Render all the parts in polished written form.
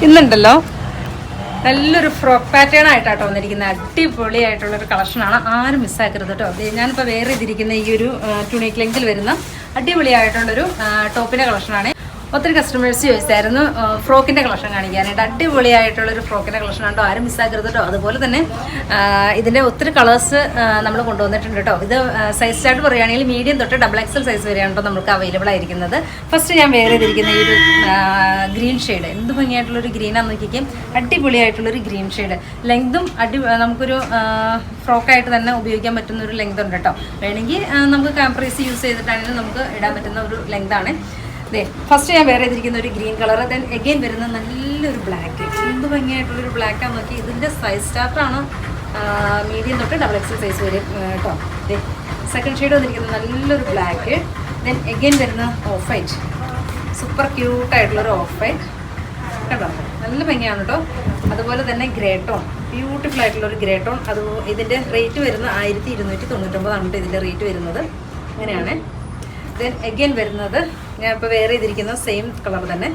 ഇന്നുണ്ടല്ലോ നല്ലൊരു frock pattern ആയിട്ടാട്ടോ വന്നിരിക്കുന്നത്. അടിപൊളിയായിട്ടുള്ളൊരു കളക്ഷനാണ്, ആരും മിസ്സാക്കരുത് കേട്ടോ. ഞാനിപ്പോൾ വേറെ ഇതിരിക്കുന്ന ഈ ഒരു ട്യൂണിക് ലെങ്കിൽ വരുന്ന അടിപൊളിയായിട്ടുള്ളൊരു ടോപ്പിൻ്റെ കളക്ഷനാണ്. ഒത്തിരി കസ്റ്റമേഴ്സ് ചോദിച്ചായിരുന്നു ഫ്രോക്കിൻ്റെ കളക്ഷൻ കാണിക്കാനായിട്ട്. അടിപൊളിയായിട്ടുള്ളൊരു ഫ്രോക്കിൻ്റെ കളക്ഷൻ ഉണ്ടോ, ആരും മിസ്സാക്കരുത് കേട്ടോ. അതുപോലെ തന്നെ ഇതിൻ്റെ ഒത്തിരി കളേഴ്സ് നമ്മൾ കൊണ്ടുവന്നിട്ടുണ്ട് കേട്ടോ. ഇത് സൈസ് ചാർട്ട് പറയുകയാണെങ്കിൽ മീഡിയം തൊട്ട് XXL സൈസ് വരെയാണ് കേട്ടോ നമുക്ക് അവൈലബിൾ ആയിരിക്കുന്നത്. ഫസ്റ്റ് ഞാൻ വേറെ ചെയ്തിരിക്കുന്ന ഈ ഒരു ഗ്രീൻ ഷെയ്ഡ്, എന്ത് ഭംഗിയായിട്ടുള്ളൊരു ഗ്രീനാന്ന് നോക്കിക്കും. അടിപൊളിയായിട്ടുള്ളൊരു ഗ്രീൻ ഷെയ്ഡ്, ലെങ്തും നമുക്കൊരു ഫ്രോക്കായിട്ട് തന്നെ ഉപയോഗിക്കാൻ പറ്റുന്ന ഒരു ലെങ്ത് ഉണ്ട് കേട്ടോ. വേണമെങ്കിൽ നമുക്ക് കാംപ്രൈസ് യൂസ് ചെയ്തിട്ടാണെങ്കിലും നമുക്ക് ഇടാൻ പറ്റുന്ന ഒരു ലെങ്താണ്. ഫസ്റ്റ് ഞാൻ വേറെ ചെയ്തിരിക്കുന്ന ഒരു ഗ്രീൻ കളർ, ദെൻ എഗെയിൻ വരുന്ന നല്ലൊരു ബ്ലാക്ക്, എന്ത് ഭംഗിയായിട്ടുള്ളൊരു ബ്ലാക്കാന്ന് നോക്കി. ഇതിൻ്റെ സൈസ് സ്റ്റാർട്ടാണ് മീഡിയം തൊട്ട് XXL സൈസ് വരെ കേട്ടോ. സെക്കൻഡ് ഷെയ്ഡ് വന്നിരിക്കുന്നത് നല്ലൊരു ബ്ലാക്ക്, ദെൻ എഗെയിൻ വരുന്ന ഓഫ് വൈറ്റ്, സൂപ്പർ ക്യൂട്ടായിട്ടുള്ളൊരു ഓഫ് വൈറ്റ് കേട്ടോ, നല്ല ഭംഗിയാണ് കേട്ടോ. അതുപോലെ തന്നെ ഗ്രേ ടോൺ, ബ്യൂട്ടിഫുൾ ആയിട്ടുള്ളൊരു ഗ്രേ ടോൺ. അത് ഇതിൻ്റെ റേറ്റ് വരുന്നത് 1299 ഇതിൻ്റെ റേറ്റ് വരുന്നത്. അങ്ങനെയാണ്. ദെൻ എഗെയിൻ വരുന്നത് ഞാൻ ഇപ്പോൾ വേറെ ചെയ്തിരിക്കുന്ന സെയിം കളർ തന്നെ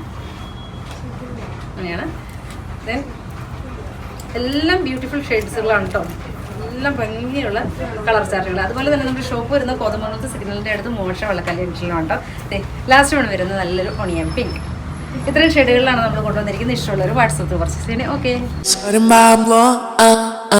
അങ്ങനെയാണ്. ദെൻ എല്ലാം ബ്യൂട്ടിഫുൾ ഷെയ്ഡ്സുകളാണ് കേട്ടോ, എല്ലാം ഭംഗിയുള്ള കളർ ചാർട്ടുകൾ. അതുപോലെ തന്നെ നമ്മുടെ ഷോപ്പ് വരുന്ന കോതമംഗലത്ത് സിഗ്നലിൻ്റെ അടുത്ത് മോശം വെള്ളക്കല്ല് ജംഗ്ഷനിലാണ് കേട്ടോ. ലാസ്റ്റ് വൺ വരുന്നത് നല്ലൊരു ഒണിയൻ പിങ്ക്. ഇത്രയും ഷെയ്ഡുകളിലാണ് നമ്മൾ കൊണ്ടുവന്നിരിക്കുന്നത്. ഇഷ്ടമുള്ളൊരു വാട്സപ്പ് പർച്ചേസ് ചെയ്യണേ. ഓക്കെ.